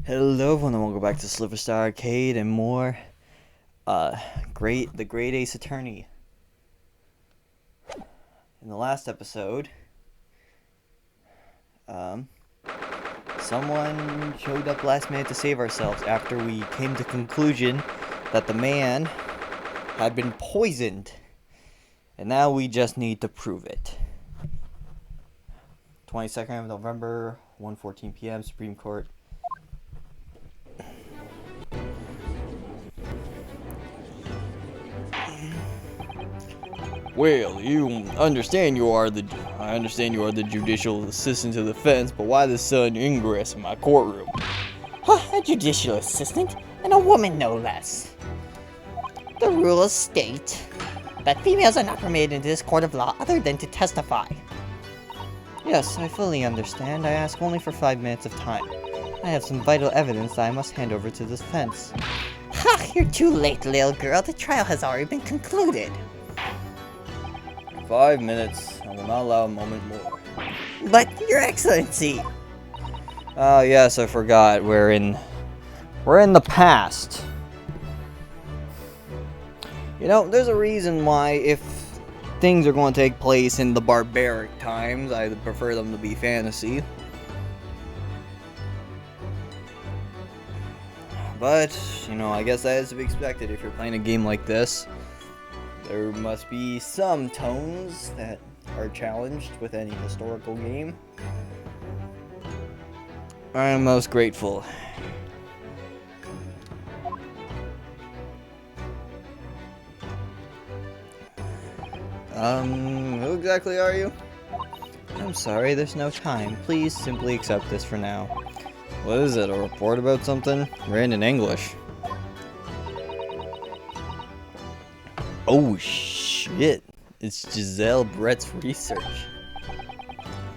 Hello everyone and welcome back to SliverStar Arcade and more. The great Ace Attorney. In the last episode, someone showed up last minute to save ourselves after we came to the conclusion that the man had been poisoned. And now we just need to prove it. 22nd of November, 1:14 p.m. Supreme Court. Well, I understand you are the judicial assistant to the defense, but why the sudden ingress in my courtroom? A judicial assistant, and a woman no less. The rules state that females are not permitted into this court of law other than to testify. Yes, I fully understand. I ask only for 5 minutes of time. I have some vital evidence that I must hand over to the defense. Ha! You're too late, little girl. The trial has already been concluded. 5 minutes. I will not allow a moment more. But, Your Excellency! Oh yes, I forgot. We're in the past. You know, there's a reason why if things are going to take place in the barbaric times, I prefer them to be fantasy. But, you know, I guess that is to be expected if you're playing a game like this. There must be some tones that are challenged with any historical game. I am most grateful. Who exactly are you? I'm sorry, there's no time. Please simply accept this for now. What is it, a report about something? Written in English. Oh shit, it's Giselle Brett's research.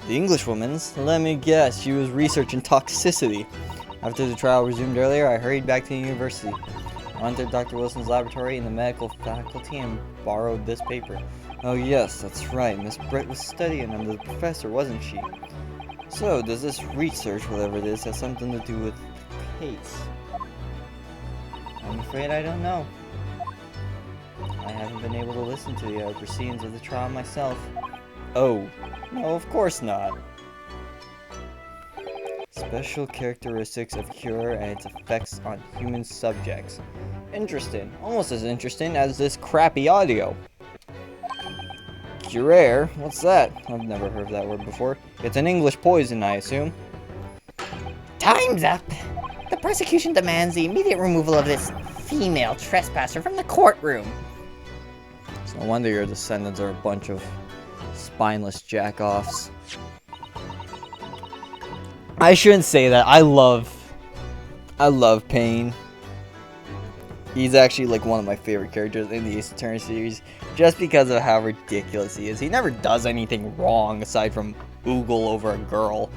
The Englishwoman's? Let me guess, she was researching toxicity. After the trial resumed earlier, I hurried back to the university. I entered Dr. Wilson's laboratory in the medical faculty and borrowed this paper. Oh yes, that's right, Miss Brett was studying under the professor, wasn't she? So, does this research, whatever it is, have something to do with the case? I'm afraid I don't know. I haven't been able to listen to the proceedings of the trial myself. Oh, no, of course not. Special characteristics of cure and its effects on human subjects. Interesting. Almost as interesting as this crappy audio. Cure? What's that? I've never heard of that word before. It's an English poison, I assume. Time's up! The prosecution demands the immediate removal of this female trespasser from the courtroom. It's no wonder your descendants are a bunch of spineless jack-offs. I shouldn't say that. I love Pain. He's actually like one of my favorite characters in the Ace Attorney series, just because of how ridiculous he is. He never does anything wrong aside from oogle over a girl.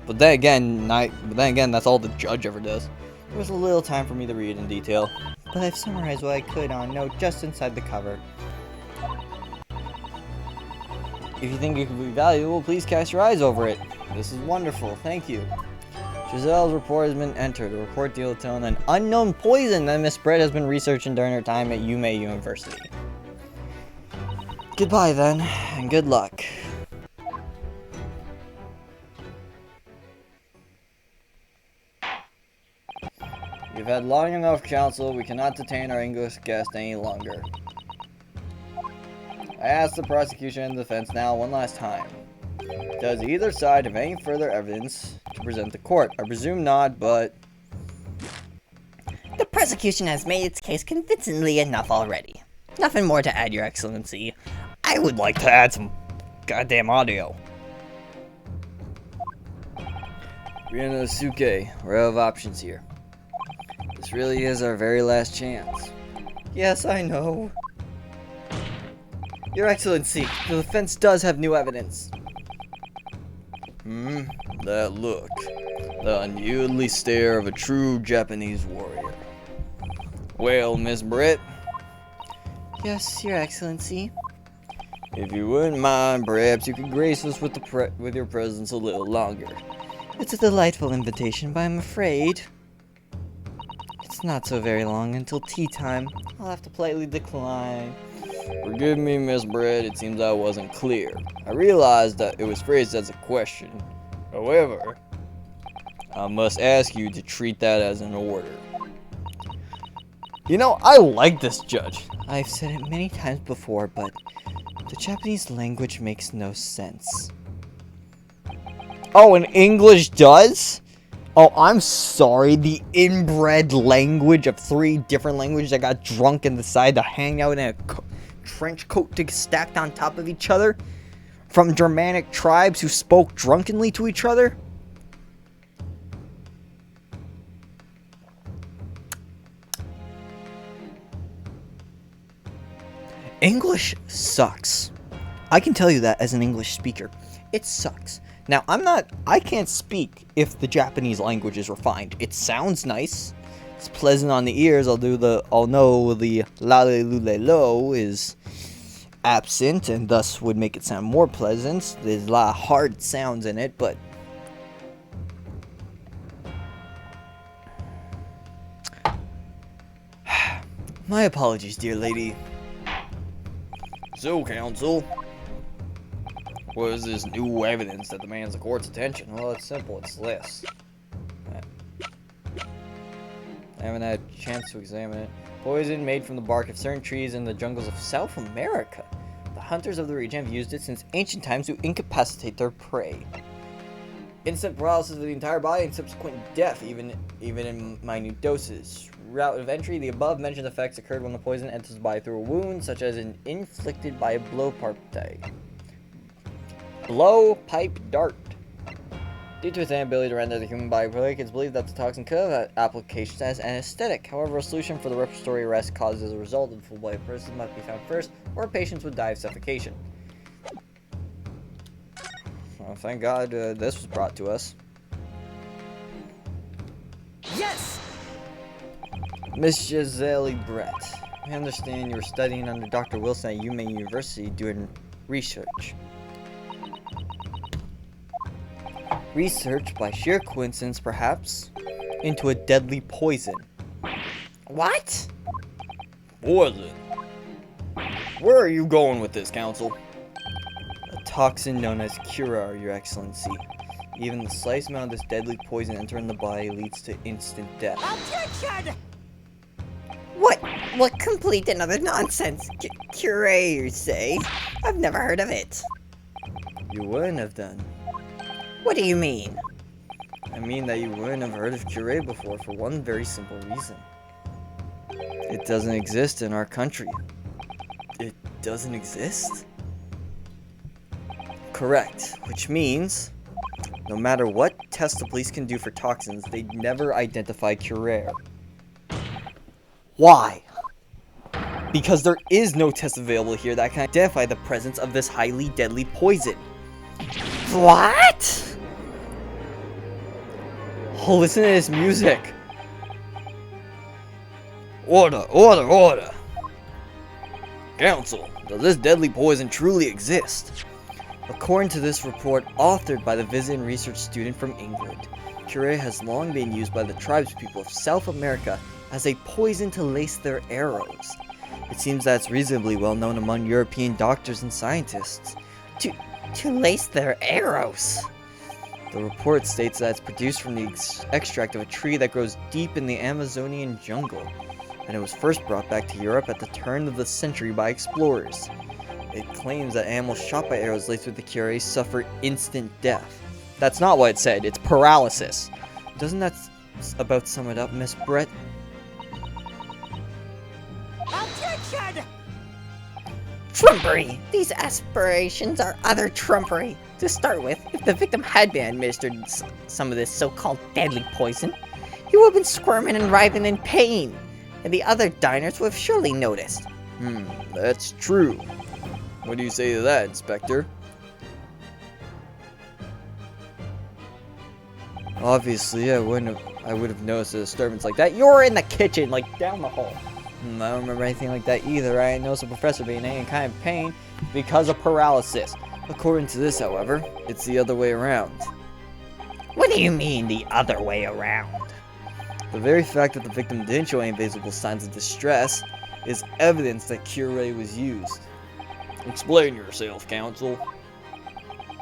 But then again, that's all the judge ever does. There was a little time for me to read in detail, but I've summarized what I could on a note just inside the cover. If you think it could be valuable, please cast your eyes over it. This is wonderful, thank you. Giselle's report has been entered. The report deals on an unknown poison that Miss Brett has been researching during her time at UMA University. Goodbye then, and good luck. We've had long enough counsel. We cannot detain our English guest any longer. I ask the prosecution and defense now one last time. Does either side have any further evidence to present to court? I presume not, but... The prosecution has made its case convincingly enough already. Nothing more to add, Your Excellency. I would like to add some goddamn audio. Ryunosuke, we're out of options here. This really is our very last chance. Yes, I know. Your Excellency, the defense does have new evidence. That look. The unyieldly stare of a true Japanese warrior. Well, Miss Britt? Yes, Your Excellency. If you wouldn't mind, perhaps you could grace us with your presence a little longer. It's a delightful invitation, but I'm afraid It's not so very long until tea time. I'll have to politely decline. Forgive me, Miss Brett, it seems I wasn't clear. I realized that it was phrased as a question. However, I must ask you to treat that as an order. You know, I like this judge. I've said it many times before, but the Japanese language makes no sense. Oh, and English does? Oh, I'm sorry. The inbred language of 3 different languages that got drunk and decided to hang out in a trench coat stacked on top of each other? From Germanic tribes who spoke drunkenly to each other? English sucks. I can tell you that as an English speaker. It sucks. Now, I can't speak if the Japanese language is refined. It sounds nice. It's pleasant on the ears. I'll know the la-le-lu-le-lo is absent and thus would make it sound more pleasant. There's a lot of hard sounds in it, but my apologies, dear lady. So, counsel, what is this new evidence that demands the court's attention? Well, it's simple. It's this. I haven't had a chance to examine it. Poison made from the bark of certain trees in the jungles of South America. The hunters of the region have used it since ancient times to incapacitate their prey. Instant paralysis of the entire body and subsequent death, even in minute doses. Route of entry: the above-mentioned effects occurred when the poison enters the body through a wound, such as an inflicted by a blowpipe dart. Due to its inability to render the human body prolific, it's believed that the toxin could have applications as anesthetic. However, a solution for the respiratory arrest caused as a result of the full-blooded person must be found first, or patients would die of suffocation. Well, thank God this was brought to us. Yes! Miss Giselle Brett, I understand you were studying under Dr. Wilson at UMaine University doing research. Research, by sheer coincidence perhaps, into a deadly poison. What? Poison? Where are you going with this, counsel? A toxin known as curare, your excellency. Even the slightest amount of this deadly poison entering the body leads to instant death. Objection! What complete and other nonsense? Curare, you say? I've never heard of it. You wouldn't have done. What do you mean? I mean that you wouldn't have heard of curare before for one very simple reason. It doesn't exist in our country. It doesn't exist? Correct, which means no matter what test the police can do for toxins, they'd never identify curare. Why? Because there is no test available here that can identify the presence of this highly deadly poison. What? Oh, listen to this music. Order, order, order. Counsel, does this deadly poison truly exist? According to this report, authored by the visiting research student from England, curare has long been used by the tribespeople of South America as a poison to lace their arrows. It seems that it's reasonably well known among European doctors and scientists. To lace their arrows? The report states that it's produced from the extract of a tree that grows deep in the Amazonian jungle, and it was first brought back to Europe at the turn of the century by explorers. It claims that animals shot by arrows laced with the curare suffer instant death. That's not what it said, it's paralysis. Doesn't that about sum it up, Miss Brett? Objection! Trumpery! These aspirations are utter trumpery. To start with, if the victim had been administered some of this so-called deadly poison, he would have been squirming and writhing in pain, and the other diners would have surely noticed. That's true. What do you say to that, Inspector? Obviously, I would have noticed a disturbance like that. You're in the kitchen, like down the hall. I don't remember anything like that either. I didn't notice a professor being in any kind of pain because of paralysis. According to this, however, it's the other way around. What do you mean, the other way around? The very fact that the victim didn't show any visible signs of distress is evidence that Curare was used. Explain yourself, counsel.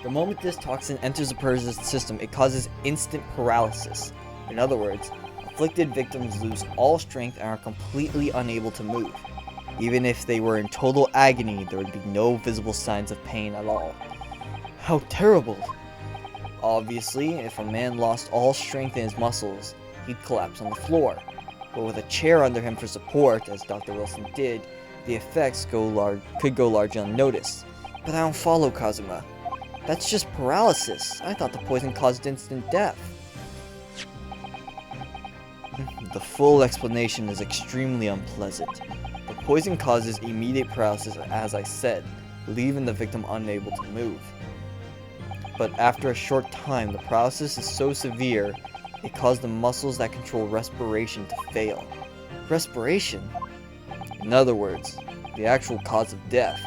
The moment this toxin enters a person's system, it causes instant paralysis. In other words, afflicted victims lose all strength and are completely unable to move. Even if they were in total agony, there would be no visible signs of pain at all. How terrible! Obviously, if a man lost all strength in his muscles, he'd collapse on the floor. But with a chair under him for support, as Dr. Wilson did, the effects could go largely unnoticed. But I don't follow, Kazuma. That's just paralysis. I thought the poison caused instant death. The full explanation is extremely unpleasant. The poison causes immediate paralysis, as I said, leaving the victim unable to move. But after a short time, the paralysis is so severe, it caused the muscles that control respiration to fail. Respiration? In other words, the actual cause of death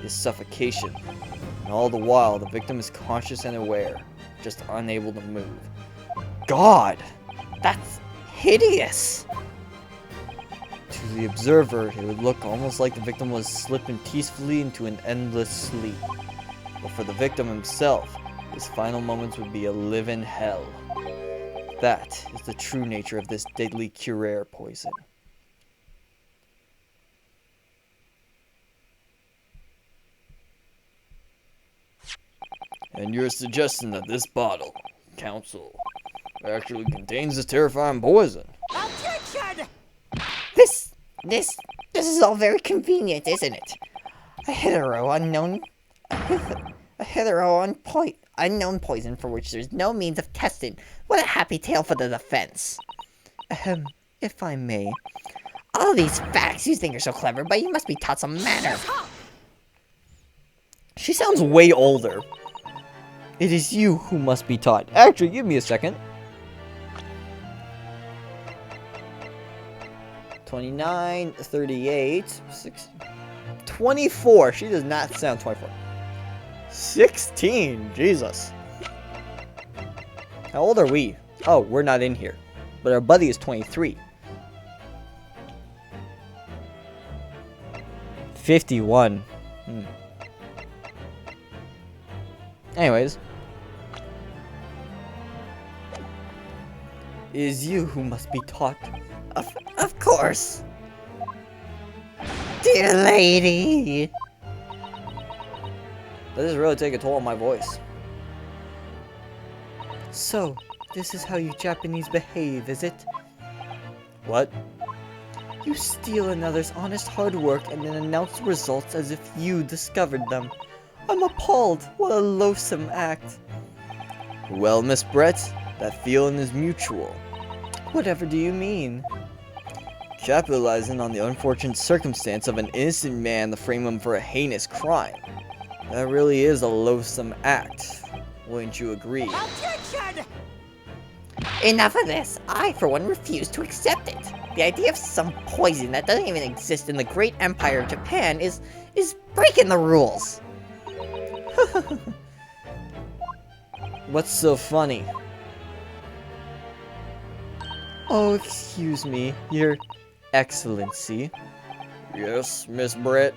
is suffocation. And all the while, the victim is conscious and aware, just unable to move. God! That's hideous! To the observer, it would look almost like the victim was slipping peacefully into an endless sleep. But for the victim himself, his final moments would be a living hell. That is the true nature of this deadly Curare poison. And you're suggesting that this bottle, counsel, actually contains this terrifying poison? Objection! This is all very convenient, isn't it? A unknown poison for which there's no means of testing. What a happy tale for the defense. If I may. All these facts you think are so clever, but you must be taught some manners. She sounds way older. It is you who must be taught. Actually, give me a second. 29, 38, 6, 24. She does not sound 24. 16. Jesus. How old are we? Oh, we're not in here. But our buddy is 23. 51. Anyways. It is you who must be taught. Of course. Dear lady. That does really take a toll on my voice. So, this is how you Japanese behave, is it? What? You steal another's honest hard work and then announce the results as if you discovered them. I'm appalled. What a loathsome act. Well, Miss Brett, that feeling is mutual. Whatever do you mean? Capitalizing on the unfortunate circumstance of an innocent man to frame him for a heinous crime. That really is a loathsome act. Wouldn't you agree? Objection! Enough of this. I, for one, refuse to accept it. The idea of some poison that doesn't even exist in the great empire of Japan is breaking the rules. What's so funny? Oh, excuse me, Your Excellency. Yes, Miss Brett?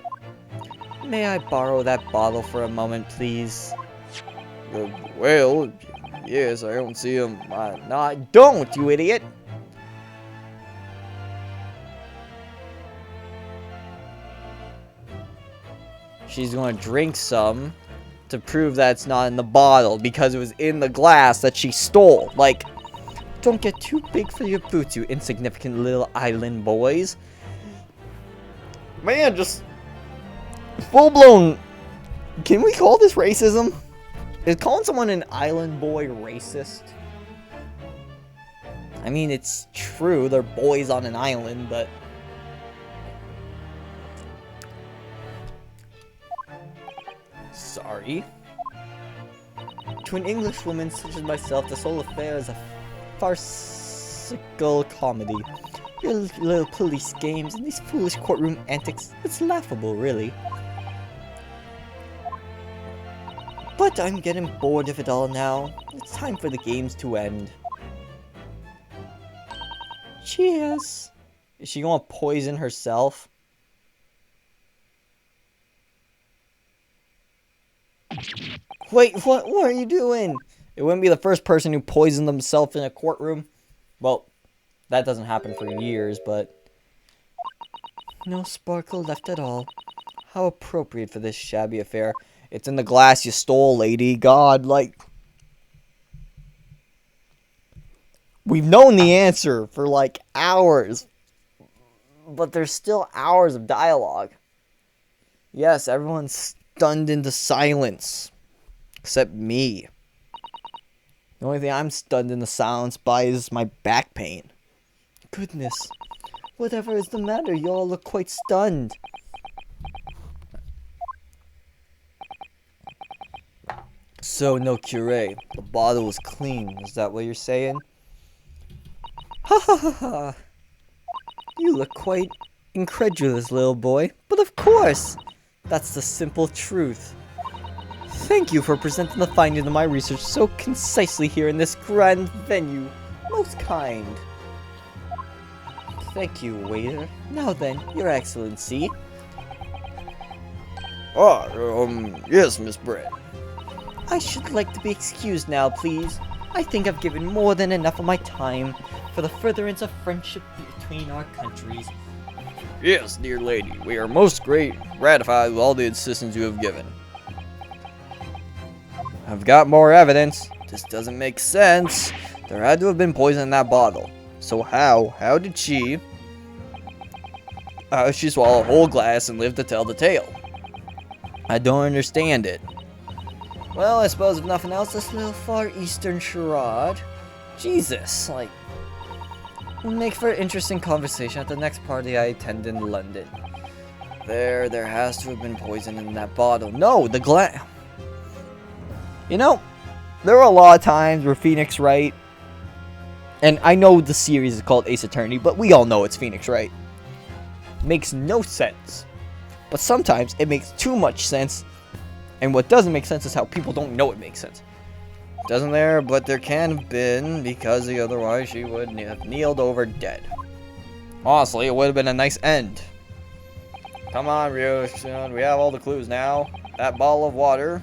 May I borrow that bottle for a moment, please? Well, yes, I don't see him. No, don't, you idiot! She's gonna drink some to prove that it's not in the bottle because it was in the glass that she stole. Like, don't get too big for your boots, you insignificant little island boys. Man, just full-blown. Can we call this racism? Is calling someone an island boy racist? I mean, it's true, they're boys on an island, but... Sorry. To an Englishwoman such as myself, this whole affair is a farcical comedy. Your little police games and these foolish courtroom antics, it's laughable, really. But I'm getting bored of it all now. It's time for the games to end. Cheers. Is she gonna poison herself? Wait, what are you doing? It wouldn't be the first person who poisoned themselves in a courtroom. Well, that doesn't happen for years, but... No sparkle left at all. How appropriate for this shabby affair. It's in the glass you stole, lady. God, like... We've known the answer for, like, hours. But there's still hours of dialogue. Yes, everyone's stunned into silence. Except me. The only thing I'm stunned into silence by is my back pain. Goodness. Whatever is the matter? You all look quite stunned. So, no cure. The bottle was clean. Is that what you're saying? Ha ha ha ha. You look quite incredulous, little boy. But of course! That's the simple truth. Thank you for presenting the findings of my research so concisely here in this grand venue. Most kind. Thank you, waiter. Now then, Your Excellency. Yes, Miss Brett. I should like to be excused now, please. I think I've given more than enough of my time for the furtherance of friendship between our countries. Yes, dear lady, we are most gratified with all the assistance you have given. I've got more evidence. This doesn't make sense. There had to have been poison in that bottle. So how did she swallow a whole glass and live to tell the tale? I don't understand it. Well, I suppose if nothing else, this little Far Eastern charade. Jesus, like, will make for an interesting conversation at the next party I attend in London. There has to have been poison in that bottle. No, the glass. You know, there are a lot of times where Phoenix Wright, and I know the series is called Ace Attorney, but we all know it's Phoenix Wright. Makes no sense. But sometimes it makes too much sense. And what doesn't make sense is how people don't know it makes sense. Doesn't there? But there can have been, because otherwise she would have kneeled over dead. Honestly, it would have been a nice end. Come on, Ryu, we have all the clues now. That bottle of water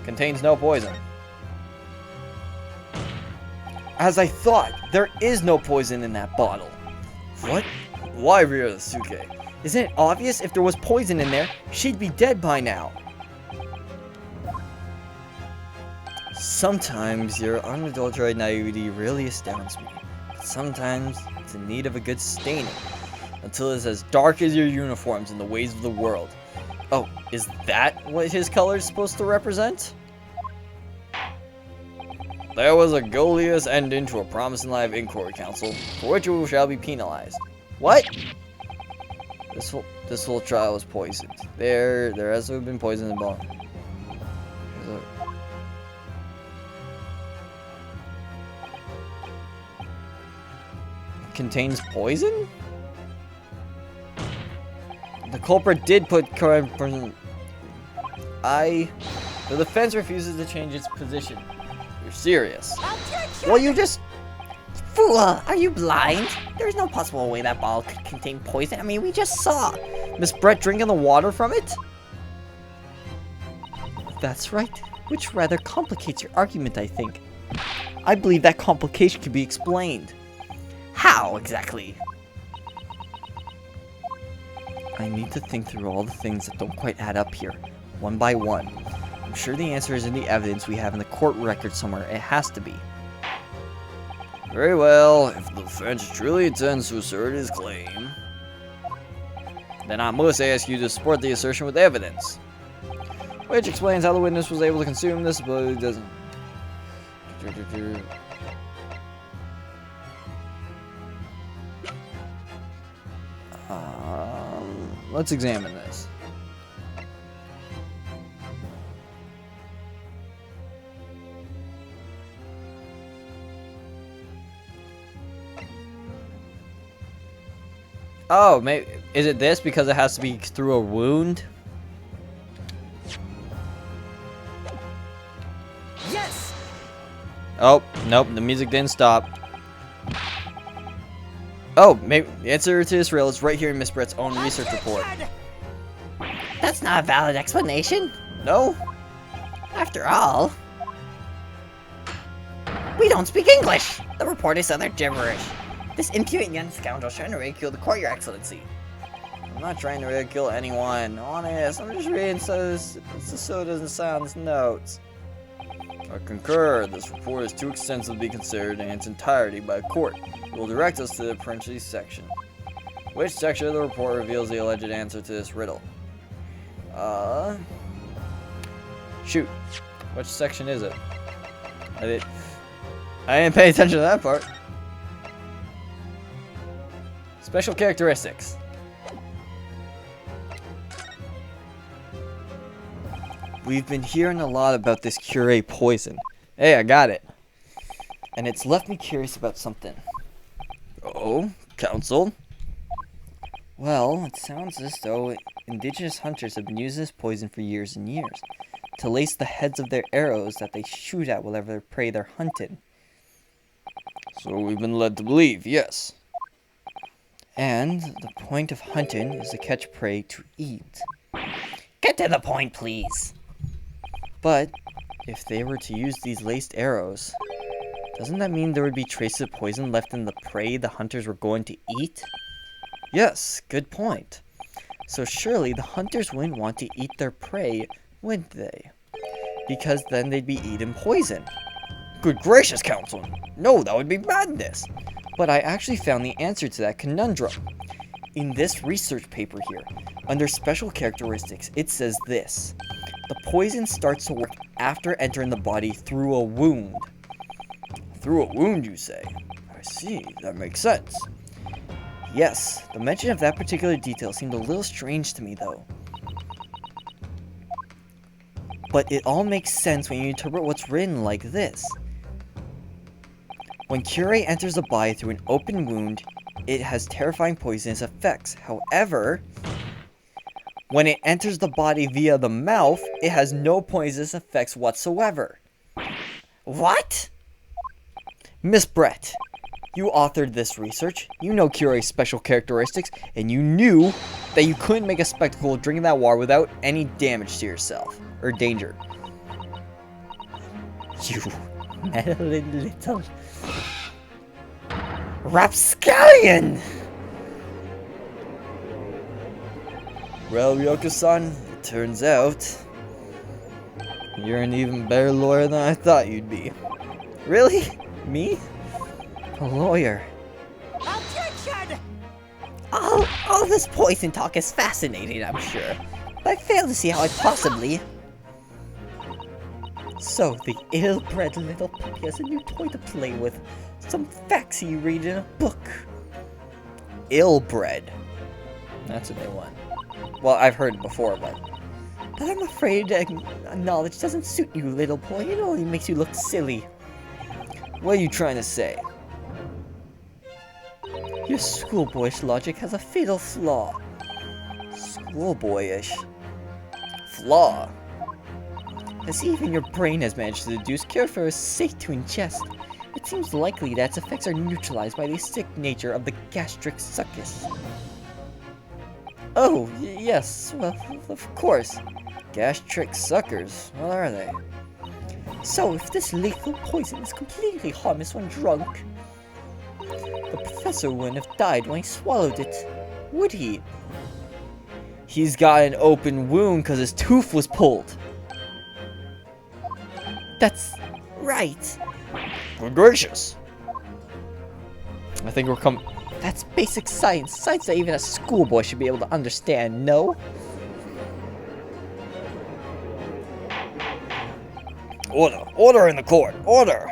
contains no poison. As I thought, there is no poison in that bottle. What? Why, Ryosuke? Isn't it obvious if there was poison in there, she'd be dead by now? Sometimes your unadulterated naivety really astounds me. Sometimes it's in need of a good staining, until it's as dark as your uniforms in the ways of the world. Oh, is that what his color is supposed to represent? There was a goalious ending to a promising life inquiry council, for which you shall be penalized. What? This whole trial was poisoned. There has to have been poison in the bottle. Contains poison? The culprit did put current person. The defense refuses to change its position. You're serious? Well, you just... Fool, are you blind? There's no possible way that bottle could contain poison. I mean, we just saw Miss Brett drinking the water from it? That's right, which rather complicates your argument, I think. I believe that complication can be explained. How exactly? I need to think through all the things that don't quite add up here, one by one. I'm sure the answer is in the evidence we have in the court record somewhere. It has to be. Very well, if the defense truly intends to assert his claim, then I must ask you to support the assertion with evidence. Which explains how the witness was able to consume this, but it doesn't. Let's examine this. Oh, maybe is it this because it has to be through a wound? Yes. Oh, nope, the music didn't stop. Oh, maybe the answer to this riddle is right here in Miss Brett's own research report. That's not a valid explanation. No? After all, we don't speak English. The report is other gibberish. This impudent young scoundrel is trying to ridicule the court, Your Excellency. I'm not trying to ridicule anyone. Honest, I'm just reading so it doesn't sound as notes. I concur. This report is too extensive to be considered in its entirety by a court. It will direct us to the parentheses section. Which section of the report reveals the alleged answer to this riddle? Shoot. Which section is it? I didn't pay attention to that part. Special characteristics. We've been hearing a lot about this Curé poison. Hey, I got it. And it's left me curious about something. Oh, counsel? Well, it sounds as though indigenous hunters have been using this poison for years and years to lace the heads of their arrows that they shoot at whatever prey they're hunting. So we've been led to believe, yes. And the point of hunting is to catch prey to eat. Get to the point, please. But if they were to use these laced arrows, doesn't that mean there would be traces of poison left in the prey the hunters were going to eat? Yes, good point. So surely the hunters wouldn't want to eat their prey, would they? Because then they'd be eating poison. Good gracious, counsel! No, that would be madness! But I actually found the answer to that conundrum. In this research paper here, under special characteristics, it says this. The poison starts to work after entering the body through a wound. Through a wound, you say? I see, that makes sense. Yes, the mention of that particular detail seemed a little strange to me, though. But it all makes sense when you interpret what's written like this. When Curé enters the body through an open wound, it has terrifying poisonous effects. However, when it enters the body via the mouth, it has no poisonous effects whatsoever. What? Miss Brett, you authored this research, you know Curé's special characteristics, and you knew that you couldn't make a spectacle of drinking that water without any damage to yourself, or danger. You meddling little rapscallion! Well, Ryoko-san, it turns out you're an even better lawyer than I thought you'd be. Really? Me? A lawyer? Objection! All this poison talk is fascinating, I'm sure, but I fail to see how I possibly... So, the ill-bred little puppy has a new toy to play with. Some facts you read in a book. Ill-bred. That's a new one. Well, I've heard it before, but I'm afraid knowledge doesn't suit you, little boy. It only makes you look silly. what are you trying to say? Your schoolboyish logic has a fatal flaw. Schoolboyish? Flaw? As even your brain has managed to deduce, Curifer is safe to ingest. It seems likely that its effects are neutralized by the acidic nature of the gastric succus. Oh, yes, well, of course. Gastric suckers, what are they? So, if this lethal poison is completely harmless when drunk, the professor wouldn't have died when he swallowed it, would he? He's got an open wound because his tooth was pulled. That's right. Good gracious. I think we're coming. That's basic science. Science that even a schoolboy should be able to understand, no? Order! Order in the court! Order!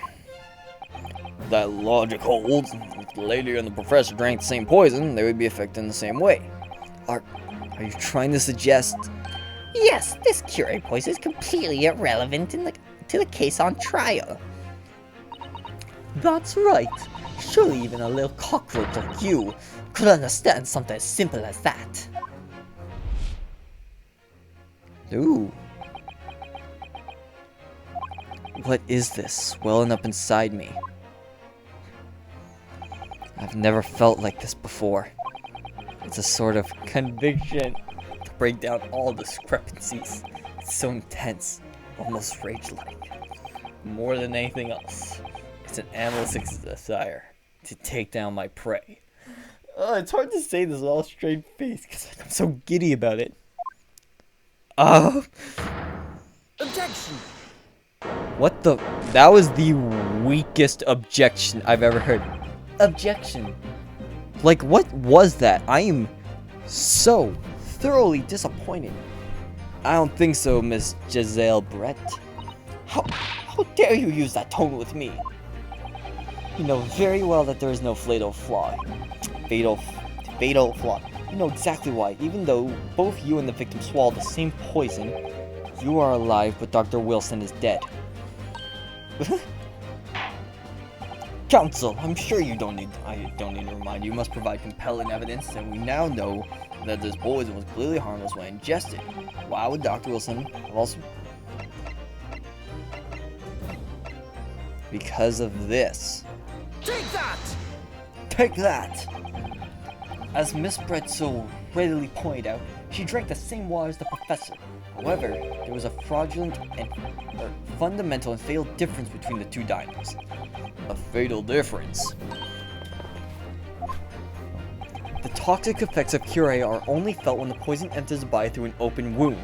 That logic holds. If the lady and the professor drank the same poison, they would be affected in the same way. Are you trying to suggest... Yes, this Curie poison is completely irrelevant to the case on trial. That's right. Surely even a little cockroach like you could understand something as simple as that. Ooh. What is this welling up inside me? I've never felt like this before. It's a sort of conviction to break down all discrepancies. It's so intense, almost rage-like. More than anything else, it's an animalistic desire to take down my prey. It's hard to say this with all straight face because I'm so giddy about it. Objection! What the? That was the weakest objection I've ever heard. Objection. Like, what was that? I am so thoroughly disappointed. I don't think so, Miss Giselle Brett. How dare you use that tone with me? You know very well that there is no fatal flaw. Fatal flaw. You know exactly why. Even though both you and the victim swallowed the same poison, you are alive, but Dr. Wilson is dead. Counsel, I'm sure I don't need to remind you. You must provide compelling evidence, and we now know that this poison was clearly harmless when ingested. Why would Dr. Wilson have also... Because of this. Take that! Take that! As Miss Brett so readily pointed out, she drank the same water as the professor. However, there was a fundamental and fatal difference between the two diners. A fatal difference. The toxic effects of curare are only felt when the poison enters the body through an open wound.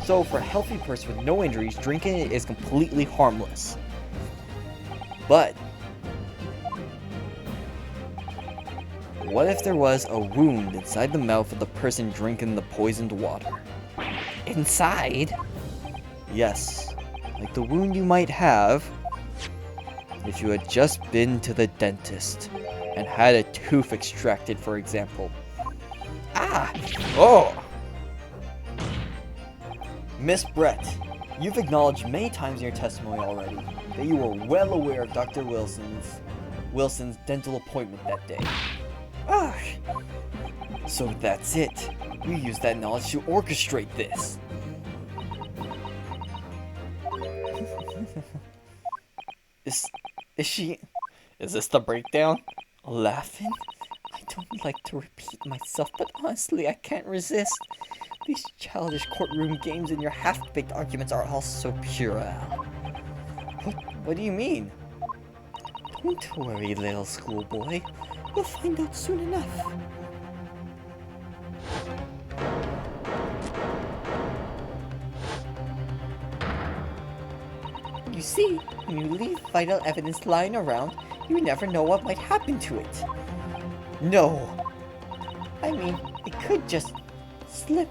So, for a healthy person with no injuries, drinking it is completely harmless. But what if there was a wound inside the mouth of the person drinking the poisoned water? Inside? Yes, like the wound you might have if you had just been to the dentist and had a tooth extracted, for example. Ah! Oh! Miss Brett, you've acknowledged many times in your testimony already that you were well aware of Dr. Wilson's dental appointment that day. Ah! So that's it. You used that knowledge to orchestrate this. Is this the breakdown? Laughing? I don't like to repeat myself, but honestly, I can't resist. These childish courtroom games and your half-baked arguments are all so puerile. What do you mean? Don't worry, little schoolboy. We'll find out soon enough. You see, when you leave vital evidence lying around, you never know what might happen to it. No. I mean, it could just slip.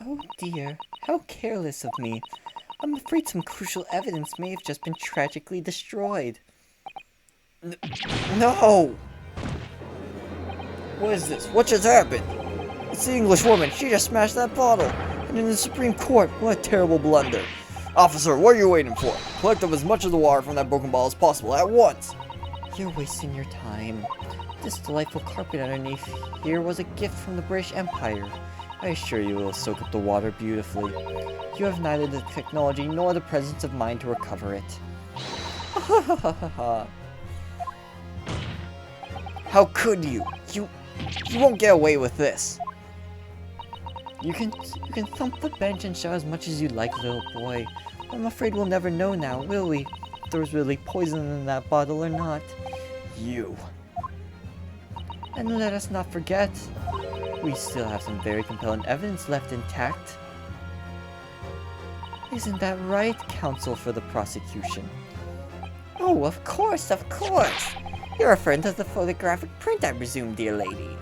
Oh dear, how careless of me. I'm afraid some crucial evidence may have just been tragically destroyed. No! What is this? What just happened? It's the English woman. She just smashed that bottle. And in the Supreme Court, what a terrible blunder. Officer, what are you waiting for? Collect up as much of the water from that broken bottle as possible at once. You're wasting your time. This delightful carpet underneath here was a gift from the British Empire. I assure you it will soak up the water beautifully. You have neither the technology nor the presence of mind to recover it. How could you? You won't get away with this. You can thump the bench and shout as much as you like, little boy. I'm afraid we'll never know now, will we? If there was really poison in that bottle or not. You. And let us not forget, we still have some very compelling evidence left intact. Isn't that right, counsel for the prosecution? Oh, of course, of course! You're a friend of the photographic print, I presume, dear lady.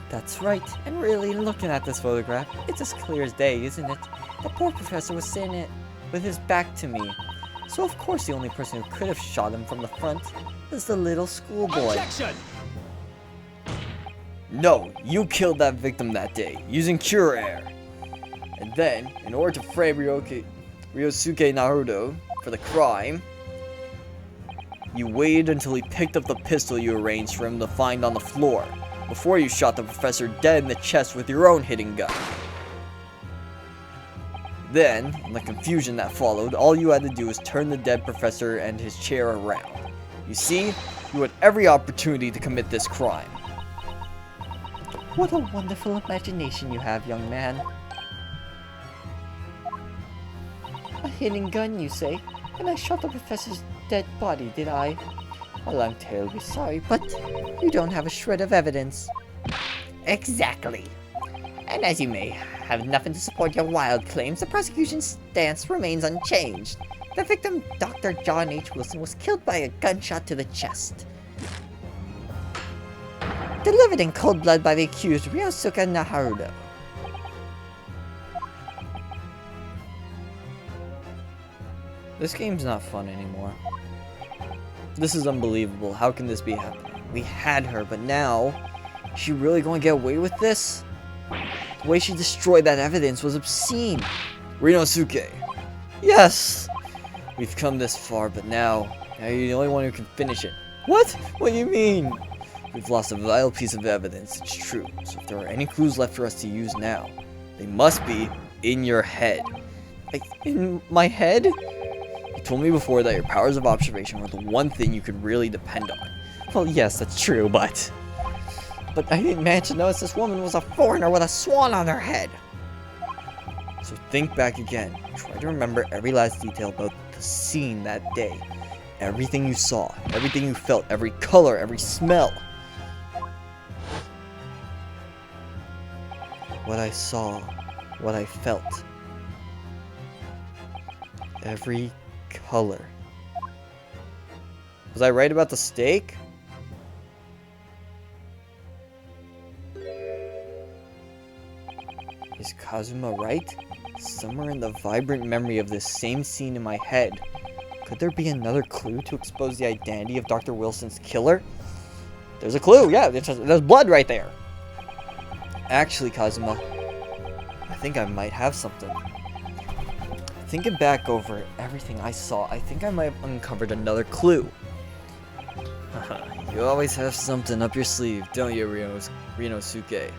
That's right, and really, looking at this photograph, it's as clear as day, isn't it? The poor professor was sitting it with his back to me. So of course the only person who could have shot him from the front is the little schoolboy. Objection! No, you killed that victim that day, using curare. And then, in order to frame Ryosuke Naruto for the crime, you waited until he picked up the pistol you arranged for him to find on the floor, before you shot the professor dead in the chest with your own hitting gun. Then, in the confusion that followed, all you had to do was turn the dead professor and his chair around. You see, you had every opportunity to commit this crime. What a wonderful imagination you have, young man. A hidden gun, you say? And I shot the professor's dead body, did I? Well, I'm terribly sorry, but you don't have a shred of evidence. Exactly. And as you may have nothing to support your wild claims, the prosecution's stance remains unchanged. The victim, Dr. John H. Wilson, was killed by a gunshot to the chest. Delivered in cold blood by the accused, Ryosuke Naharuto. This game's not fun anymore. This is unbelievable. How can this be happening? We had her, but now, is she really going to get away with this? The way she destroyed that evidence was obscene. Rinosuke. Yes! We've come this far, but now you're the only one who can finish it. What? What do you mean? We've lost a vital piece of evidence, it's true. So if there are any clues left for us to use now, they must be in your head. Like, in my head? You told me before that your powers of observation were the one thing you could really depend on. Well, yes, that's true, but I didn't manage to notice this woman was a foreigner with a swan on her head. So think back again. Try to remember every last detail about the scene that day. Everything you saw, everything you felt, every color, every smell. What I saw, what I felt. Every color. Was I right about the steak? Is Kazuma right? Somewhere in the vibrant memory of this same scene in my head, could there be another clue to expose the identity of Dr. Wilson's killer? There's a clue, yeah, there's blood right there. Actually, Kazuma, I think I might have something. Thinking back over everything I saw, I think I might have uncovered another clue. You always have something up your sleeve, don't you, Rinosuke?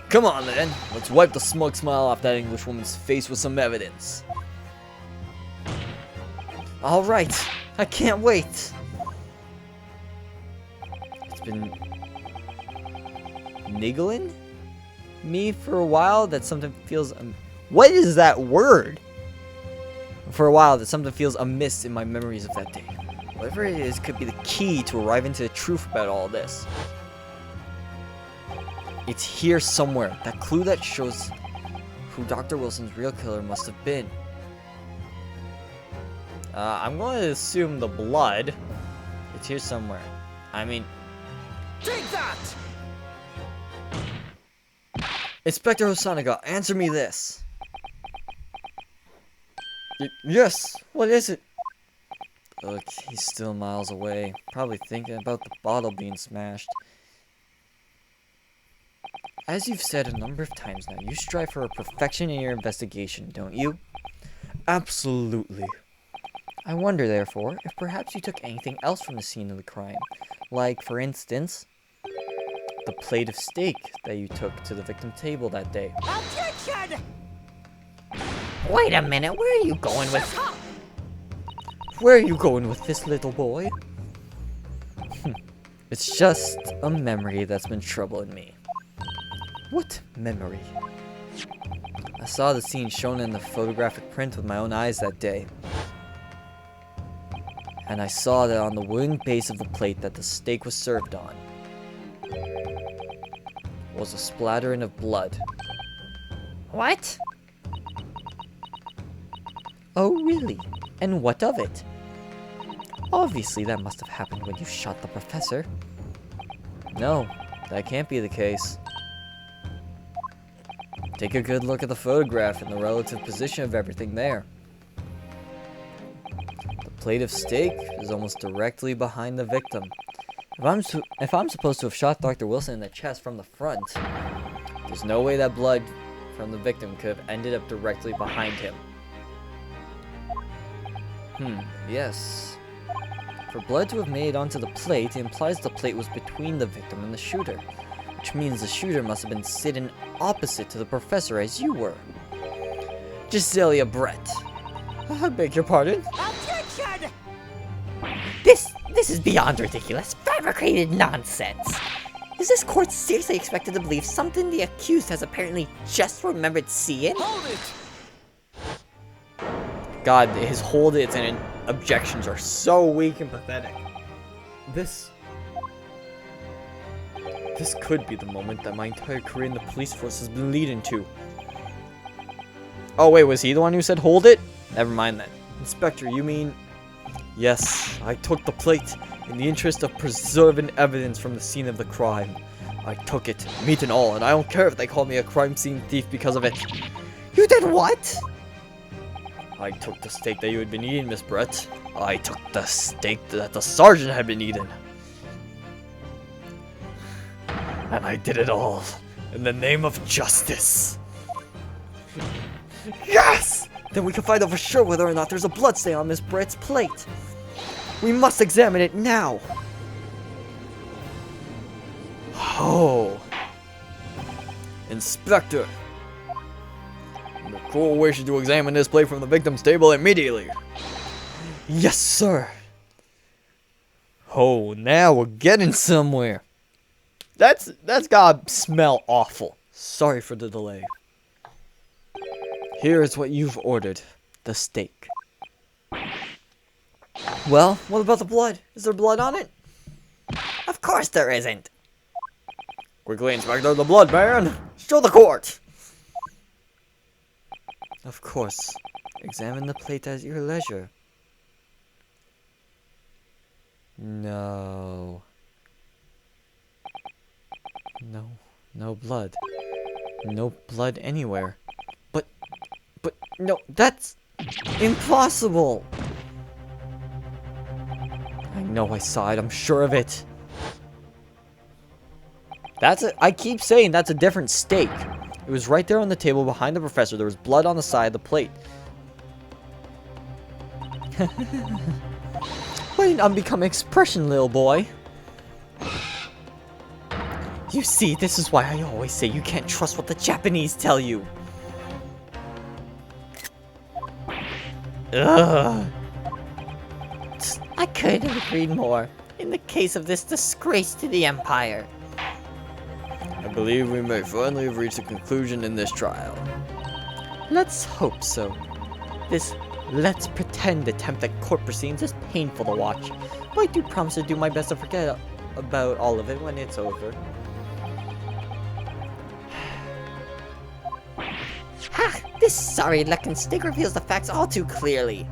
Come on then, let's wipe the smug smile off that Englishwoman's face with some evidence. Alright, I can't wait. It's been niggling me for a while that something feels what is that word? For a while that something feels amiss in my memories of that day. Whatever it is could be the key to arrive into the truth about all this. It's here somewhere. That clue that shows who Dr. Wilson's real killer must have been. I'm going to assume the blood. It's here somewhere. I mean... Take that! Inspector Hosonaga, answer me this. Yes, what is it? Look, he's still miles away. Probably thinking about the bottle being smashed. As you've said a number of times now, you strive for a perfection in your investigation, don't you? Absolutely. I wonder, therefore, if perhaps you took anything else from the scene of the crime. Like, for instance, the plate of steak that you took to the victim table that day. Objection! Wait a minute, where are you going with... Where are you going with this, little boy? It's just a memory that's been troubling me. What memory? I saw the scene shown in the photographic print with my own eyes that day. And I saw that on the wooden base of the plate that the steak was served on was a splattering of blood. What? Oh, really? And what of it? Obviously, that must have happened when you shot the professor. No, that can't be the case. Take a good look at the photograph and the relative position of everything there. The plate of steak is almost directly behind the victim. If I'm supposed to have shot Dr. Wilson in the chest from the front, there's no way that blood from the victim could have ended up directly behind him. Yes. For blood to have made it onto the plate, it implies the plate was between the victim and the shooter, which means the shooter must have been sitting opposite to the professor as you were. Gisela Brett. I beg your pardon? Objection! This is beyond ridiculous, fabricated nonsense. Is this court seriously expected to believe something the accused has apparently just remembered seeing? Hold it! God, his hold it and objections are so weak and pathetic. This could be the moment that my entire career in the police force has been leading to. Oh wait, was he the one who said hold it? Never mind then. Inspector, you mean... Yes, I took the plate in the interest of preserving evidence from the scene of the crime. I took it, meat and all, and I don't care if they call me a crime scene thief because of it. You did what? I took the steak that you had been eating, Miss Brett. I took the steak that the sergeant had been eating. And I did it all in the name of justice. Yes! Then we can find out for sure whether or not there's a bloodstain on Miss Brett's plate. We must examine it now. Oh. Inspector. The court wishes to examine this plate from the victim's table immediately. Yes, sir. Oh, now we're getting somewhere. That's gotta smell awful. Sorry for the delay. Here is what you've ordered. The steak. Well, what about the blood? Is there blood on it? Of course there isn't. Quickly, Inspector, the blood, man! Show the court! Of course. Examine the plate at your leisure. No. No blood. No blood anywhere. But, no, that's impossible! I know I saw it, I'm sure of it. I keep saying that's a different steak. It was right there on the table behind the professor. There was blood on the side of the plate. Why didn't unbecome expression, little boy? You see, this is why I always say you can't trust what the Japanese tell you. Ugh. I couldn't have agreed more. In the case of this disgrace to the Empire. I believe we may finally have reached a conclusion in this trial. Let's hope so. This let's pretend attempt at court proceedings is painful to watch, but I do promise to do my best to forget about all of it when it's over. Ha! This sorry-looking stick reveals the facts all too clearly.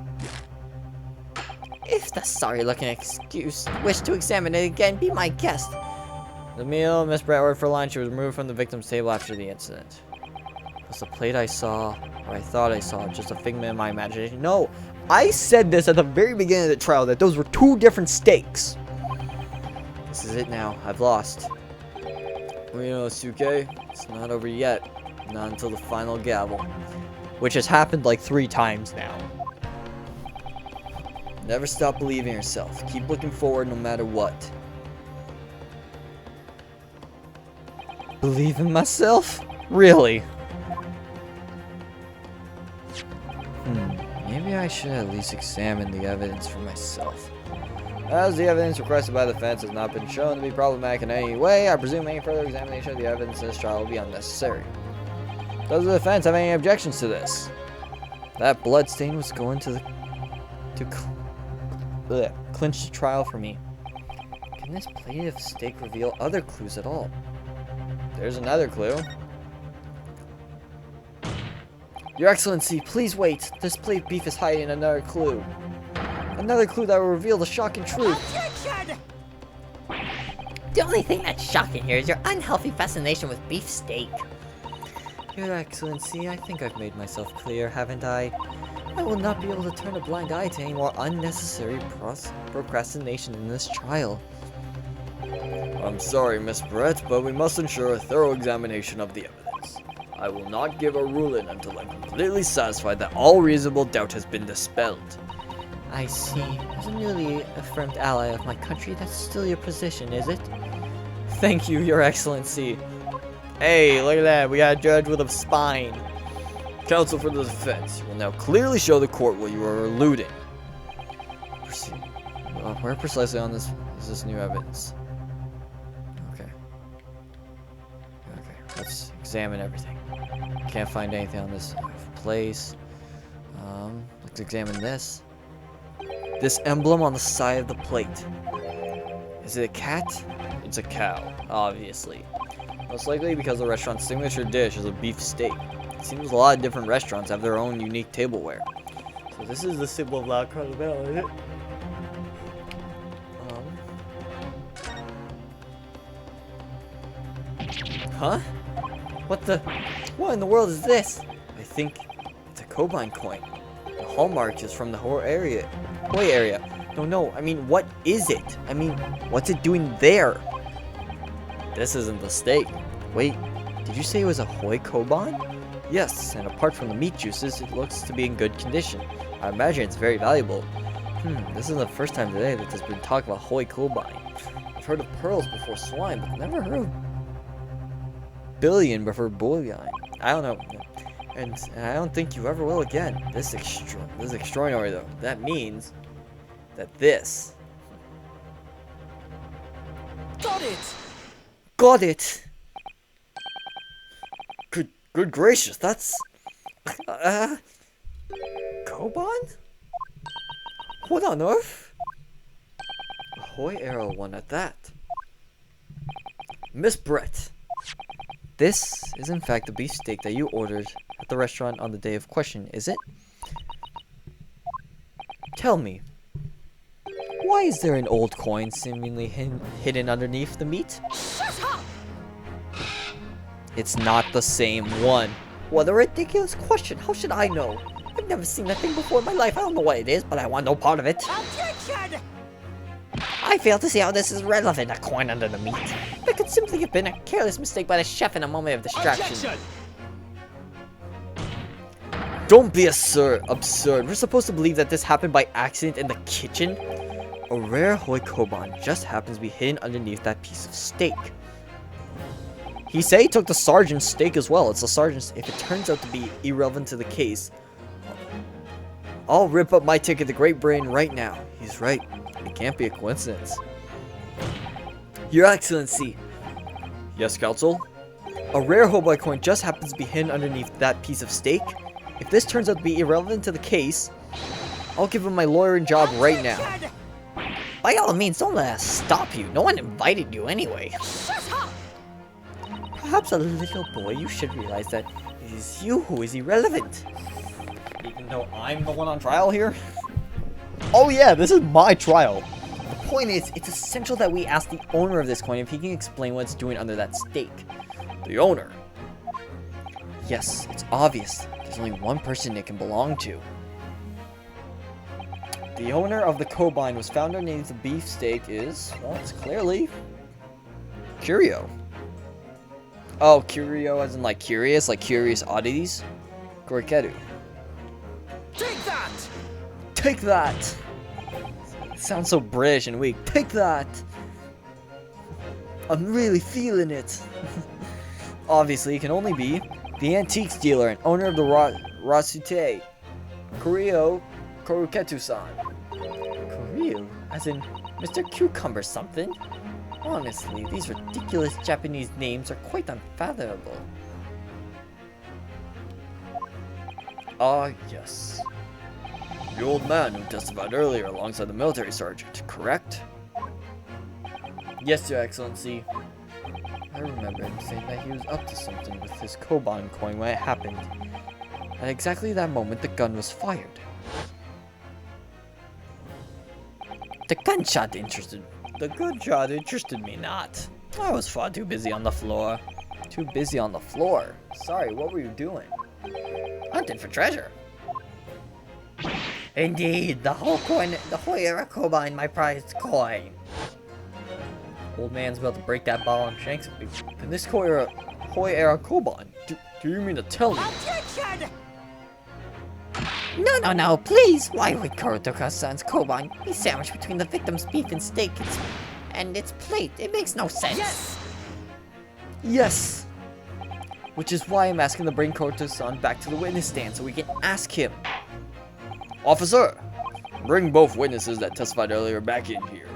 If the sorry-looking accused wish to examine it again, be my guest. The meal Miss Brett ordered for lunch was removed from the victim's table after the incident. Was the plate I saw, or I thought I saw, just a figment of my imagination? No! I said this at the very beginning of the trial, that those were two different steaks! This is it now. I've lost. Suke, it's not over yet. Not until the final gavel. Which has happened like 3 times now. Never stop believing in yourself. Keep looking forward no matter what. Believe in myself? Really? Maybe I should at least examine the evidence for myself. As the evidence requested by the defense has not been shown to be problematic in any way, I presume any further examination of the evidence in this trial will be unnecessary. Does the defense have any objections to this? That blood stain was going to clinch the trial for me. Can this plate of steak reveal other clues at all? There's another clue. Your Excellency, please wait. This plate of beef is hiding another clue. Another clue that will reveal the shocking truth. Objection! The only thing that's shocking here is your unhealthy fascination with beef steak. Your Excellency, I think I've made myself clear, haven't I? I will not be able to turn a blind eye to any more unnecessary procrastination in this trial. I'm sorry, Miss Brett, but we must ensure a thorough examination of the evidence. I will not give a ruling until I'm completely satisfied that all reasonable doubt has been dispelled. I see. As a newly affirmed ally of my country, that's still your position, is it? Thank you, Your Excellency. Hey, look at that. We got a judge with a spine. Counsel for the defense, you will now clearly show the court what you are eluding. Where precisely on this is this new evidence? Okay. Okay, let's examine everything. Can't find anything on this place. Let's examine this. This emblem on the side of the plate. Is it a cat? It's a cow, obviously. Most likely because the restaurant's signature dish is a beef steak. It seems a lot of different restaurants have their own unique tableware. So this is the symbol of La Carabella, isn't it? Huh? What in the world is this? I think it's a Kobine coin. The hallmark is from the Hoi area. No, I mean, what is it? I mean, what's it doing there? This isn't the steak. Wait, did you say it was a Hoi Kobine? Yes, and apart from the meat juices, it looks to be in good condition. I imagine it's very valuable. This is the first time today that there's been talk about Hoi Kobine. I've heard of pearls before swine, but never heard of billion before bullion. I don't know. And I don't think you ever will again. This is extraordinary, though. That means that this... Got it! Got it! Good gracious, that's... Kobon? What on earth? A Hoi Arrow one at that. Miss Brett. This is in fact the beefsteak that you ordered at the restaurant on the day of question, is it? Tell me, why is there an old coin seemingly hidden underneath the meat? Shut up! It's not the same one. What a ridiculous question. How should I know? I've never seen that thing before in my life. I don't know what it is, but I want no part of it. Objection! I fail to see how this is relevant, a coin under the meat. It could simply have been a careless mistake by the chef in a moment of distraction. Objection! Don't be absurd. We're supposed to believe that this happened by accident in the kitchen? A rare Hoi Kobon just happens to be hidden underneath that piece of steak. He said he took the sergeant's steak as well. It's the sergeant's. If it turns out to be irrelevant to the case, I'll rip up my ticket to Great Britain right now. He's right. It can't be a coincidence. Your Excellency. Yes, Counsel? A rare Hoi coin just happens to be hidden underneath that piece of steak. If this turns out to be irrelevant to the case, I'll give him my lawyering job right now. Objection! By all means, don't let us stop you. No one invited you anyway. Shut up! Perhaps a little boy, you should realize that it is you who is irrelevant. Even though I'm the one on trial here? Oh yeah, this is my trial. The point is, it's essential that we ask the owner of this coin if he can explain what it's doing under that steak. The owner? Yes, it's obvious. There's only one person it can belong to. The owner of the Kobine was found underneath the beefsteak is, well, it's clearly Curio. Oh, Curio as in like curious, like curious oddities? Gorketu. Take that! Take that! It sounds so British and weak. Take that! I'm really feeling it. Obviously, it can only be the antiques dealer and owner of the Rasute, Kurio Koruketu-san. Kurio? As in Mr. Cucumber something? Honestly, these ridiculous Japanese names are quite unfathomable. Ah, yes. The old man who testified earlier alongside the military sergeant, correct? Yes, Your Excellency. I remember him saying that he was up to something with his Kobon coin when it happened. At exactly that moment, the gun was fired. The gunshot interested me not. I was far too busy on the floor. Too busy on the floor? Sorry, what were you doing? Hunting for treasure. Indeed, the whole coin, the Hoi Kobine, my prized coin. Old man's about to break that bottle and shanks at people. And this Hoi era Kobon? Do you mean to tell me? Objection! No, please! Why would Kurotoka-san's Kobine be sandwiched between the victim's beef and steak and its plate? It makes no sense. Yes! Yes! Which is why I'm asking the brain cortex-on back to the witness stand so we can ask him. Officer, bring both witnesses that testified earlier back in here,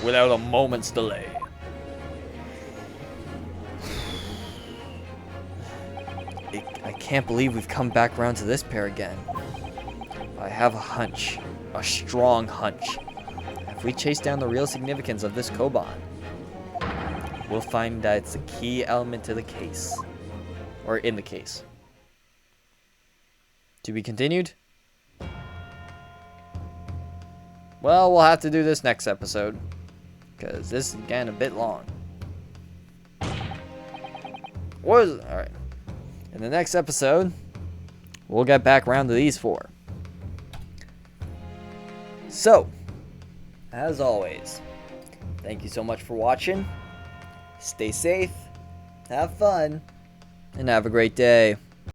without a moment's delay. I can't believe we've come back around to this pair again. I have a hunch, a strong hunch. If we chase down the real significance of this Koban, we'll find that it's a key element to the case. Or in the case. To be continued? Well, we'll have to do this next episode. Because this is, again, a bit long. Alright. In the next episode, we'll get back around to these four. So, as always, thank you so much for watching. Stay safe, have fun, and have a great day.